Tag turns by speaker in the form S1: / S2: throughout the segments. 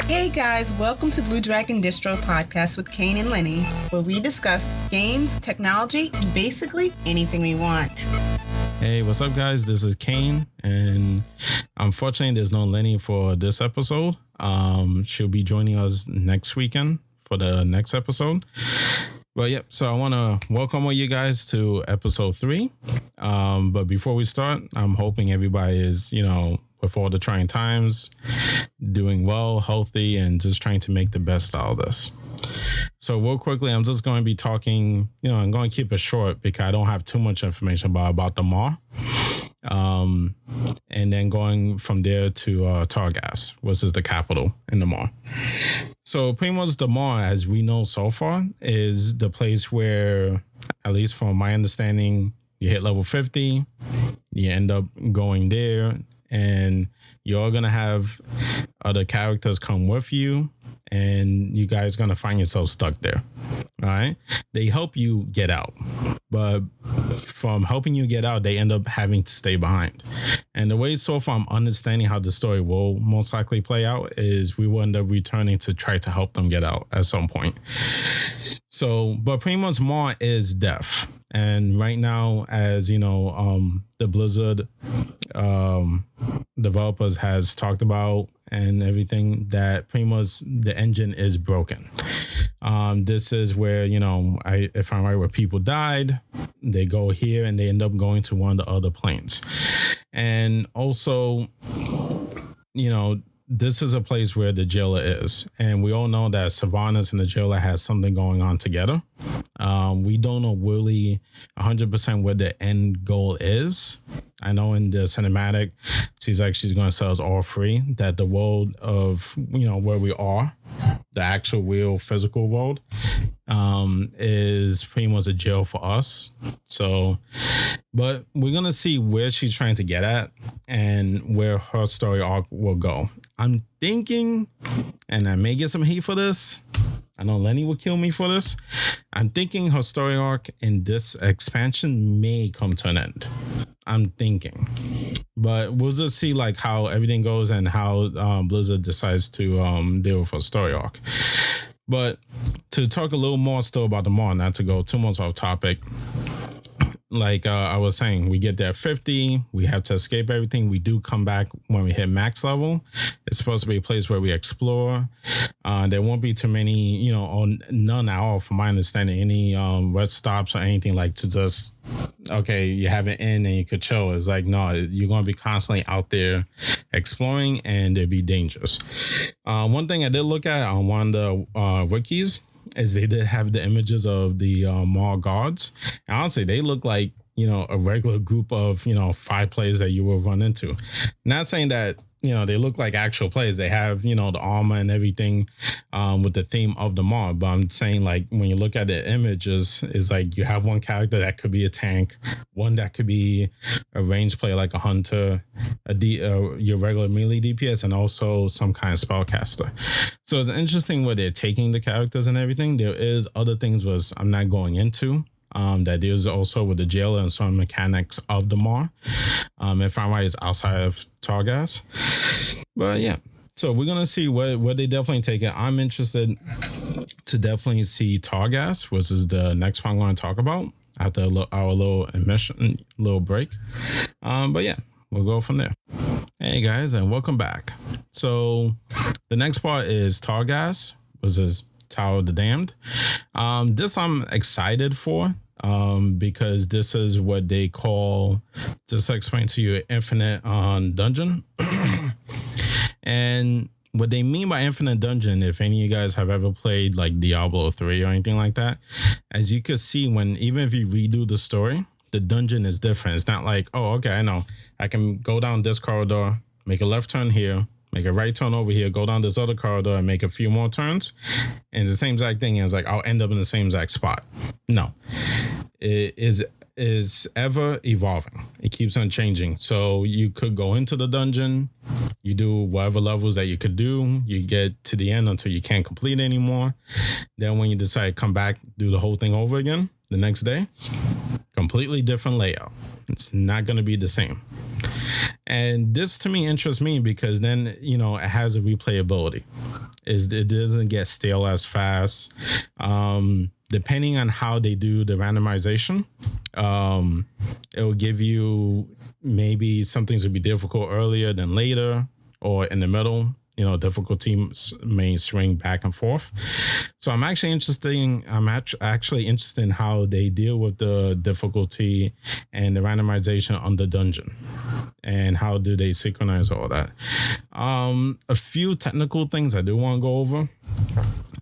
S1: Hey guys, welcome to Blue Dragon Distro Podcast with Kane and Lenny, where we discuss games, technology, and basically anything we want.
S2: Hey, what's up, guys? This is Kane, and unfortunately, there's no Lenny for this episode. She'll be joining us next weekend for the next episode. But yep, so I want to welcome all you guys to episode 3. But before we start, I'm hoping everybody is, with all the trying times, doing well, healthy, and just trying to make the best out of this. So real quickly, I'm just going to be talking, I'm going to keep it short because I don't have too much information about the mall. And then going from there to Torghast, which is the capital in the mall. So pretty much the mall, as we know so far, is the place where, at least from my understanding, you hit level 50, you end up going there, and you're going to have other characters come with you, and you guys going to find yourself stuck there. All right. They help you get out, but from helping you get out, they end up having to stay behind. And the way so far I'm understanding how the story will most likely play out is we will end up returning to try to help them get out at some point. So, but pretty much more is death. And right now, as you know, the Blizzard developers has talked about and everything, that pretty much the engine is broken. This is where, if I'm right, where people died, they go here and they end up going to one of the other planes. And also, this is a place where the jailer is. And we all know that Sylvanas and the jailer has something going on together. We don't know really 100% where the end goal is. I know in the cinematic, she's going to set us all free, that the world of, where we are, the actual real physical world, is pretty much a jail for us. So, but we're going to see where she's trying to get at and where her story arc will go. I'm thinking, and I may get some heat for this, I know Lenny will kill me for this, I'm thinking her story arc in this expansion may come to an end. I'm thinking. But we'll just see how everything goes and how Blizzard decides to deal with her story arc. But to talk a little more still about the mall, not to go too much off topic, I was saying, we get there at 50, we have to escape everything. We do come back when we hit max level. It's supposed to be a place where we explore. There won't be too many, or none at all, from my understanding, any rest stops or anything to just, okay, you have an inn and you could chill. It's no, you're going to be constantly out there exploring, and it'd be dangerous. One thing I did look at on one of the wikis is they did have the images of the mall guards. And honestly, they look like, a regular group of, 5 players that you will run into. Not saying that, they look like actual players. They have, the armor and everything with the theme of the mall. But I'm saying, when you look at the images, it's you have one character that could be a tank, one that could be a range player like a hunter, your regular melee DPS, and also some kind of spellcaster. So it's interesting where they're taking the characters and everything. There is other things I'm not going into. That is also with the jailer and some mechanics of the mall. If I'm right, it's outside of Torghast. But yeah, so we're going to see where they definitely take it. I'm interested to definitely see Torghast, which is the next one I'm going to talk about after our little break. But yeah, we'll go from there. Hey guys, and welcome back. So the next part is Torghast, which is Tower of the Damned. This I'm excited for. Because this is what they call, just to explain to you, infinite dungeon. And what they mean by infinite dungeon, if any of you guys have ever played Diablo 3 or anything like that, as you can see, even if you redo the story, the dungeon is different. It's not oh, okay, I know, I can go down this corridor, make a left turn here, make a right turn over here, go down this other corridor and make a few more turns. And it's the same exact thing as I'll end up in the same exact spot. No, it is ever evolving. It keeps on changing. So you could go into the dungeon, you do whatever levels that you could do, you get to the end until you can't complete anymore. Then when you decide to come back, do the whole thing over again the next day, completely different layout. It's not going to be the same. And this to me interests me because then, it has a replayability. It doesn't get stale as fast. Depending on how they do the randomization, it will give you maybe some things will be difficult earlier than later or in the middle. Difficulty may swing back and forth. So I'm actually interested in how they deal with the difficulty and the randomization on the dungeon and how do they synchronize all that. A few technical things I do want to go over.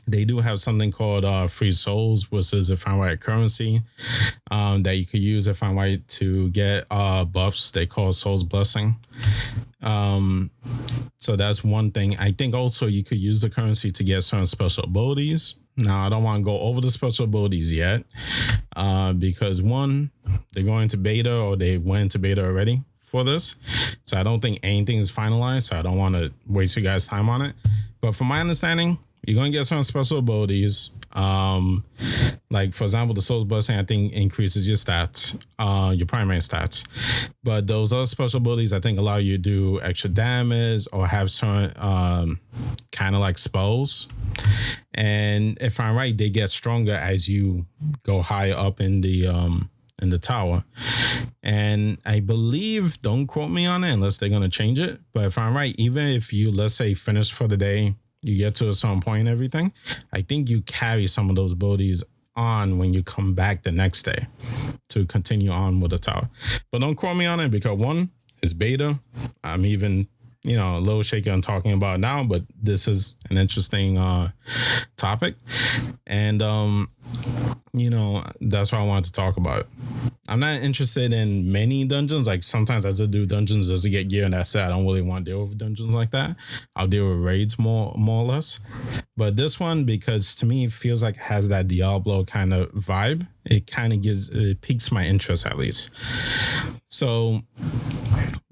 S2: They do have something called free souls, which is a finite currency that you could use if I'm right to get buffs. They call souls blessing. So that's one thing. I think also you could use the currency to get certain special abilities. Now, I don't want to go over the special abilities yet because one, they're going to beta or they went into beta already for this. So I don't think anything is finalized. So I don't want to waste you guys' time on it. But from my understanding, you're going to get some special abilities. Like, for example, the Souls Blessing, I think, increases your stats, your primary stats. But those other special abilities, I think, allow you to do extra damage or have certain kind of like spells. And if I'm right, they get stronger as you go higher up in the tower. And I believe, don't quote me on it unless they're going to change it. But if I'm right, even if you, let's say, finish for the day, you get to a certain point and everything, I think you carry some of those abilities on when you come back the next day to continue on with the tower. But don't quote me on it because one, is beta. I'm even, a little shaky on talking about it now, but this is an interesting topic. And, that's why I wanted to talk about it. I'm not interested in many dungeons. Like sometimes I just do dungeons just to get gear and that's it. I don't really want to deal with dungeons like that. I'll deal with raids more or less. But this one, because to me, it feels like it has that Diablo kind of vibe. It piques my interest at least. So,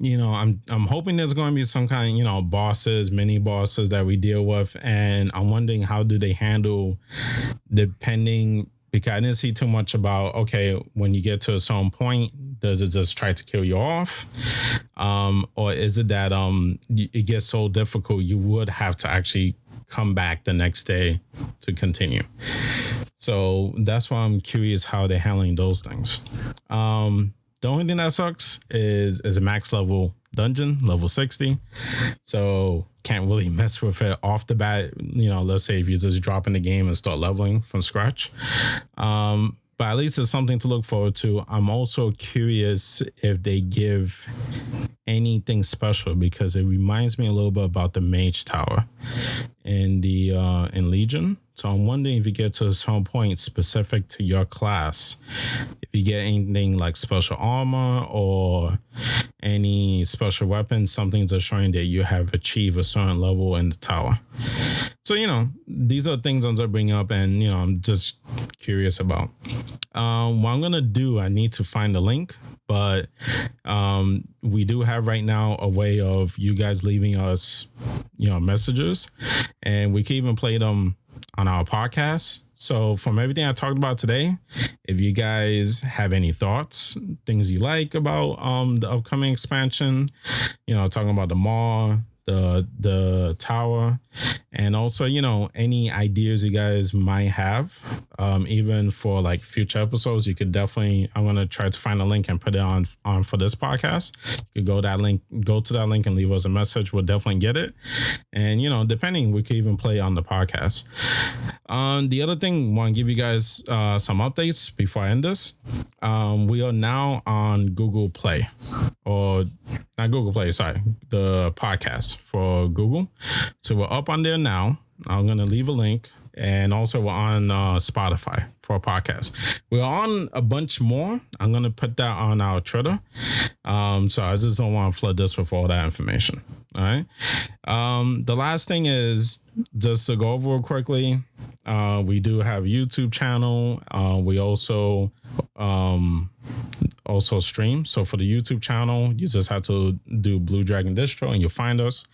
S2: I'm hoping there's going to be some kind of, bosses, mini bosses that we deal with. And I'm wondering how do they handle depending, because I didn't see too much about, okay, when you get to a certain point, does it just try to kill you off? Or is it that it gets so difficult you would have to actually come back the next day to continue? So that's why I'm curious how they're handling those things. The only thing that sucks is a max level dungeon, level 60. So can't really mess with it off the bat. Let's say if you just drop in the game and start leveling from scratch. But at least it's something to look forward to. I'm also curious if they give anything special because it reminds me a little bit about the Mage Tower in Legion. So I'm wondering if you get to some point specific to your class, if you get anything like special armor or any special weapons, something just showing that you have achieved a certain level in the tower. So, these are things I'm just bringing up and, I'm just curious about. What I'm going to do, I need to find the link, but we do have right now a way of you guys leaving us, messages, and we can even play them on our podcast. So from everything I talked about today, if you guys have any thoughts, things you like about the upcoming expansion, talking about the mall, the tower, and also any ideas you guys might have, even for like future episodes, you could definitely, I'm going to try to find a link and put it on for this podcast. You could go to that link and leave us a message. We'll definitely get it. And depending, we could even play on the podcast. The other thing, I want to give you guys some updates before I end this. We are now on Google Play, or not Google Play, sorry, the podcast for Google. So we're up on there now. I'm going to leave a link. And also we're on Spotify for a podcast. We're on a bunch more. I'm going to put that on our Twitter. So I just don't want to flood this with all that information. All right. The last thing is just to go over quickly. We do have a YouTube channel. We also stream. So for the YouTube channel, you just have to do Blue Dragon Distro and you'll find us.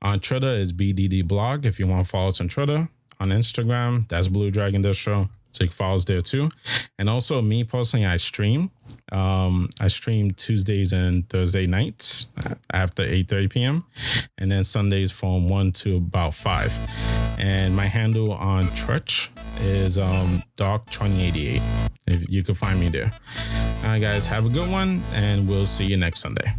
S2: On Twitter is BDD Blog if you want to follow us on Twitter. On Instagram, that's Blue Dragon Distro. So you can follow us there too. And also me personally, I stream I stream Tuesdays and Thursday nights after 8:30 p.m. and then Sundays from 1 to about 5. And my handle on Twitch is Dark2088. If you can find me there. All right, guys, have a good one, and we'll see you next Sunday.